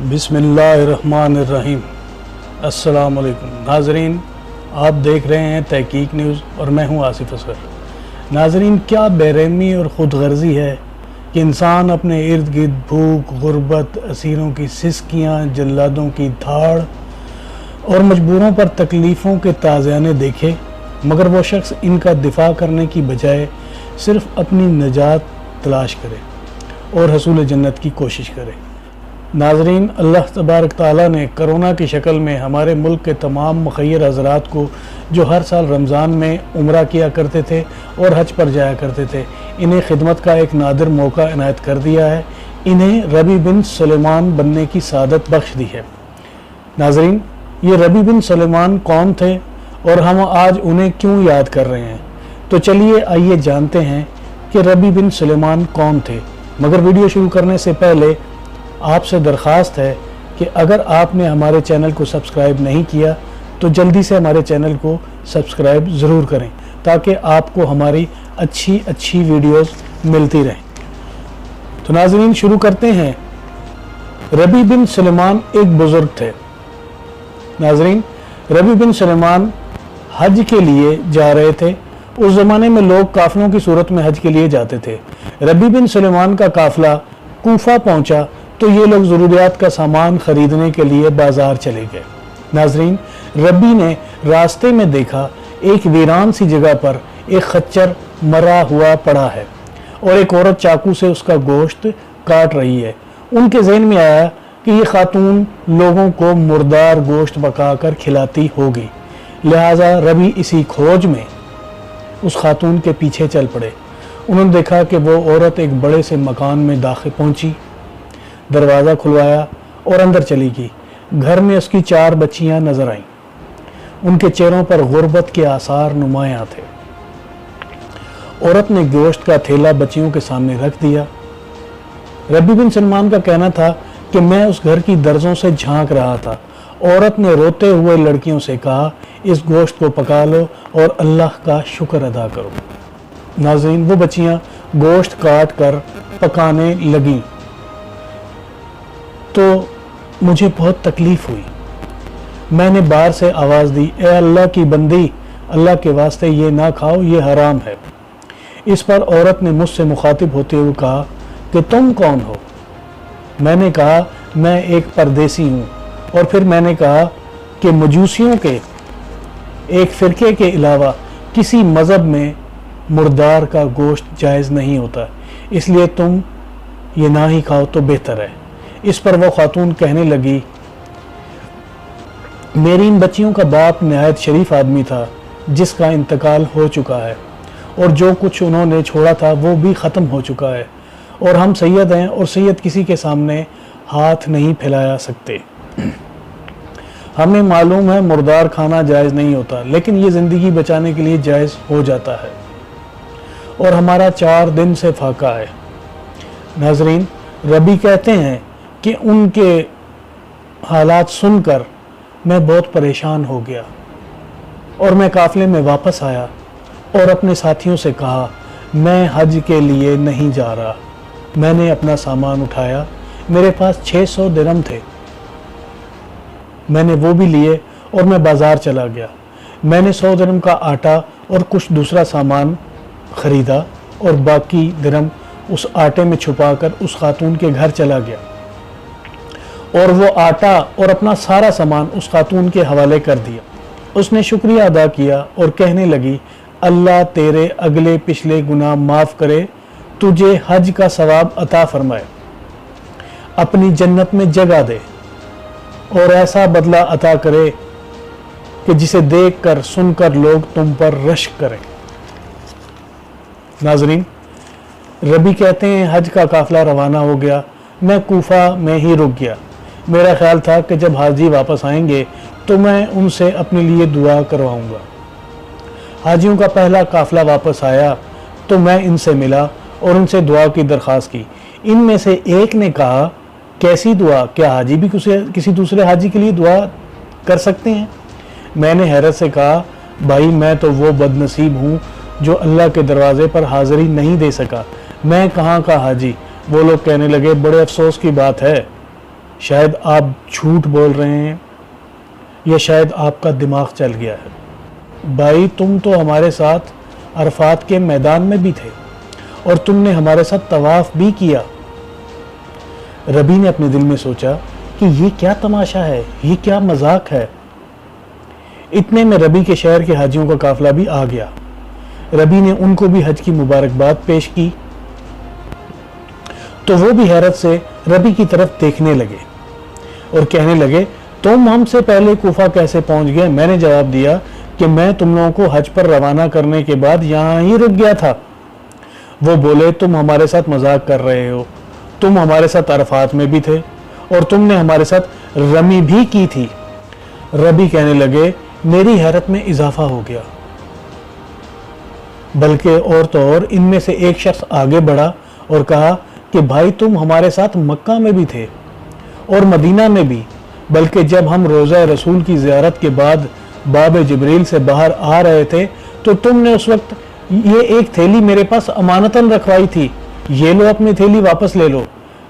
बिस्मिल्लाहिर्रहमानिर्रहीम। अस्सलाम वालेकुम नाजरीन, आप देख रहे हैं तहकीक न्यूज़ और मैं हूं आसिफ असगर। नाजरीन, क्या बेरहमी और ख़ुदगर्ज़ी है कि इंसान अपने इर्द गिर्द भूख, गुर्बत, असीरों की सिसकियाँ, जल्लादों की धाड़ और मजबूरों पर तकलीफ़ों के ताज़ियाने देखे, मगर वो शख्स इनका दिफा करने की बजाय सिर्फ़ अपनी नजात तलाश करे और हसूल जन्नत की कोशिश करे। नाजरीन, अल्लाह तबारक ताला ने कोरोना की शक्ल में हमारे मुल्क के तमाम मुखय्यर हज़रात को, जो हर साल रमज़ान में उम्रा किया करते थे और हज पर जाया करते थे, इन्हें खिदमत का एक नादिर मौका इनायत कर दिया है। इन्हें रबी बिन सुलेमान बनने की सादत बख्श दी है। नाजरीन, ये रबी बिन सुलेमान कौन थे और हम आज उन्हें क्यों याद कर रहे हैं? तो चलिए आइए जानते हैं कि रबी बिन सुलेमान कौन थे। मगर वीडियो शुरू करने से पहले आपसे दरख्वास्त है कि अगर आपने हमारे चैनल को सब्सक्राइब नहीं किया तो जल्दी से हमारे चैनल को सब्सक्राइब ज़रूर करें, ताकि आपको हमारी अच्छी वीडियोस मिलती रहें। तो नाज़रीन, शुरू करते हैं। रबी बिन सुलेमान एक बुज़ुर्ग थे। नाज़रीन, रबी बिन सुलेमान हज के लिए जा रहे थे। उस ज़माने में लोग काफ़िलों की सूरत में हज के लिए जाते थे। रबी बिन सुलेमान का काफ़िला कूफा पहुंचा तो ये लोग ज़रूरियात का सामान ख़रीदने के लिए बाज़ार चले गए। नाजरीन, रबी ने रास्ते में देखा एक वीरान सी जगह पर एक खच्चर मरा हुआ पड़ा है और एक औरत चाकू से उसका गोश्त काट रही है। उनके ज़हन में आया कि ये खातून लोगों को मुर्दार गोश्त पकाकर खिलाती होगी। लिहाजा रबी इसी खोज में उस खातून के पीछे चल पड़े। उन्होंने देखा कि वो औरत एक बड़े से मकान में दाखिल पहुंची, दरवाज़ा खुलवाया और अंदर चली गई। घर में उसकी 4 बच्चियां नजर आईं। उनके चेहरों पर गुर्बत के आसार नुमायां थे। औरत ने गोश्त का थैला बच्चियों के सामने रख दिया। रबी बिन सुलेमान का कहना था कि मैं उस घर की दर्जों से झांक रहा था। औरत ने रोते हुए लड़कियों से कहा, इस गोश्त को पका लो और अल्लाह का शुक्र अदा करो। नाज़रीन, वो बच्चियां गोश्त काट कर पकाने लगीं तो मुझे बहुत तकलीफ़ हुई। मैंने बाहर से आवाज़ दी, ए अल्लाह की बंदी, अल्लाह के वास्ते ये ना खाओ, ये हराम है। इस पर औरत ने मुझसे मुखातिब होते हुए कहा कि तुम कौन हो? मैंने कहा, मैं एक परदेसी हूँ। और फिर मैंने कहा कि मजूसियों के एक फ़िरके के अलावा किसी मज़हब में मुर्दार का गोश्त जायज़ नहीं होता, इसलिए तुम ये ना ही खाओ तो बेहतर है। इस पर वो खातून कहने लगी, मेरी इन बच्चियों का बाप नहायत शरीफ आदमी था जिसका इंतकाल हो चुका है और जो कुछ उन्होंने छोड़ा था वो भी ख़त्म हो चुका है, और हम सैयद हैं और सैयद किसी के सामने हाथ नहीं फैलाया सकते। हमें मालूम है मुर्दार खाना जायज़ नहीं होता, लेकिन ये ज़िंदगी बचाने के लिए जायज़ हो जाता है और हमारा 4 दिन से फाका है। नाजरीन, रबी कहते हैं कि उनके हालात सुनकर मैं बहुत परेशान हो गया और मैं काफ़िले में वापस आया और अपने साथियों से कहा, मैं हज के लिए नहीं जा रहा। मैंने अपना सामान उठाया, मेरे पास 600 दिरहम थे, मैंने वो भी लिए और मैं बाज़ार चला गया। मैंने 100 दिरहम का आटा और कुछ दूसरा सामान ख़रीदा और बाकी दिरहम उस आटे में छुपाकर उस खातून के घर चला गया और वो आटा और अपना सारा सामान उस खातून के हवाले कर दिया। उसने शुक्रिया अदा किया और कहने लगी, अल्लाह तेरे अगले पिछले गुनाह माफ़ करे, तुझे हज का सवाब अता फरमाए, अपनी जन्नत में जगह दे और ऐसा बदला अता करे कि जिसे देखकर सुनकर लोग तुम पर रश्क करें। नाजरीन, रबी कहते हैं हज का काफ़िला रवाना हो गया। मैं कूफा में ही रुक गया। मेरा ख्याल था कि जब हाजी वापस आएंगे तो मैं उनसे अपने लिए दुआ करवाऊंगा। हाजियों का पहला काफ़िला वापस आया तो मैं इनसे मिला और उनसे दुआ की दरख्वास्त की। इनमें से एक ने कहा, कैसी दुआ? क्या हाजी भी किसी दूसरे हाजी के लिए दुआ कर सकते हैं? मैंने हैरत से कहा, भाई मैं तो वो बदनसीब हूँ जो अल्लाह के दरवाज़े पर हाज़िरी नहीं दे सका। मैं कहाँ का हाजी? वो लोग कहने लगे, बड़े अफसोस की बात है शायद आप झूठ बोल रहे हैं या शायद आपका दिमाग चल गया है। भाई तुम तो हमारे साथ अरफात के मैदान में भी थे और तुमने हमारे साथ तवाफ भी किया। रबी ने अपने दिल में सोचा कि ये क्या तमाशा है, ये क्या मजाक है। इतने में रबी के शहर के हाजियों का काफिला भी आ गया। रबी ने उनको भी हज की मुबारकबाद पेश की तो वो भी हैरत से रबी की तरफ देखने लगे और कहने लगे, तुम हमसे पहले कूफा कैसे पहुंच गए? मैंने जवाब दिया कि मैं तुम लोगों को हज पर रवाना करने के बाद यहां ही रुक गया था। वो बोले, तुम हमारे साथ मजाक कर रहे हो, तुम हमारे साथ अरफात में भी थे और तुमने हमारे साथ रमी भी की थी। रबी कहने लगे, मेरी हैरत में इजाफा हो गया। बल्कि और तो और इनमें से एक शख्स आगे बढ़ा और कहा कि भाई तुम हमारे साथ मक्का में भी थे और मदीना में भी, बल्कि जब हम रोज़ा रसूल की ज़ियारत के बाद बाब जिब्रील से बाहर आ रहे थे तो तुमने उस वक्त ये एक थैली मेरे पास अमानतन रखवाई थी, ये लो अपनी थैली वापस ले लो।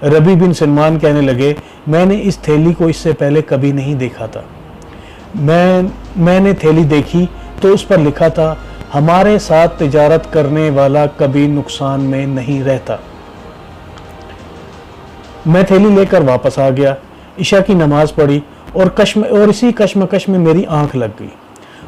रबी बिन सलमान कहने लगे, मैंने इस थैली को इससे पहले कभी नहीं देखा था। मैंने थैली देखी तो उस पर लिखा था, हमारे साथ तिजारत करने वाला कभी नुकसान में नहीं रहता। मैं थैली लेकर वापस आ गया, इशा की नमाज पढ़ी और इसी कश्मकश में मेरी आंख लग गई।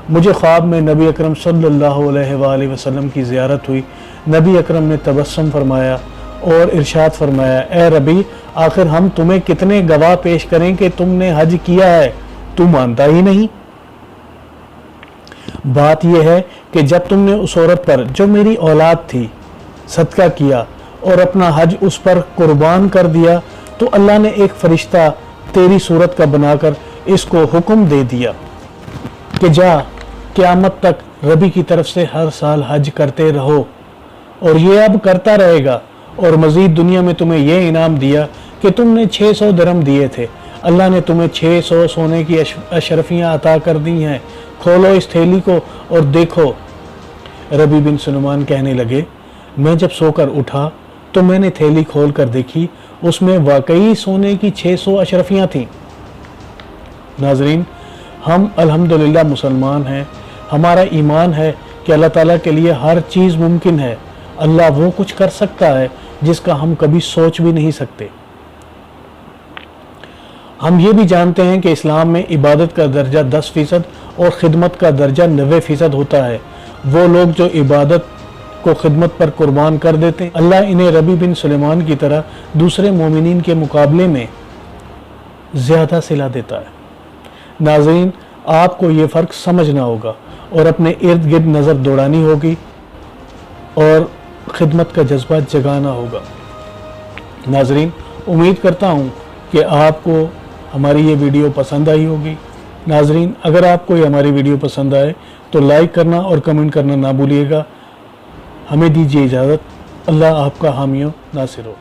मुझे ख्वाब में नबी अकरम सल्लल्लाहु अलैहि वसल्लम की ज़ियारत हुई। नबी अकरम ने तबस्सुम फरमाया और इरशाद फरमाया, ए रबी, आखिर हम तुम्हें कितने गवाह पेश करें कि तुमने हज किया है, तू मानता ही नहीं। बात यह है कि जब तुमने उस औरत पर जो मेरी औलाद थी सदका किया और अपना हज उस पर कुर्बान कर दिया तो अल्लाह ने एक फरिश्ता तेरी सूरत का बनाकर इसको हुक्म दे दिया कि जा क़यामत तक रबी की तरफ से हर साल हज करते रहो, और ये अब करता रहेगा। और मज़ीद दुनिया में तुम्हें यह इनाम दिया कि तुमने 600 दिरहम दिए थे, अल्लाह ने तुम्हें 600 सोने की अशरफियाँ अता कर दी हैं। खोलो इस थैली को और देखो। रबी बिन सलमान कहने लगे, मैं जब सोकर उठा तो मैंने थैली खोल कर देखी, उसमें वाकई सोने की 600 अशरफियाँ थीं। नाजरीन, हम अल्हम्दुलिल्लाह मुसलमान हैं। हमारा ईमान है कि अल्लाह ताला के लिए हर चीज़ मुमकिन है। अल्लाह वो कुछ कर सकता है जिसका हम कभी सोच भी नहीं सकते। हम ये भी जानते हैं कि इस्लाम में इबादत का दर्जा 10% और ख़िदमत का दर्जा 90% होता है। वो लोग जो इबादत को खिदमत पर कुर्बान कर देते हैं, अल्लाह इन्हें रबी बिन सुलेमान की तरह दूसरे मोमिनीन के मुकाबले में ज़्यादा सिला देता है। नाज़रीन, आपको ये फ़र्क समझना होगा और अपने इर्द गिर्द नज़र दौड़ानी होगी और ख़िदमत का जज्बा जगाना होगा। नाज़रीन, उम्मीद करता हूँ कि आपको हमारी ये वीडियो पसंद आई होगी। नाज़रीन, अगर आपको ये हमारी वीडियो पसंद आए तो लाइक करना और कमेंट करना ना भूलिएगा। हमें दीजिए इजाज़त। अल्लाह आपका हामी नासिर हो।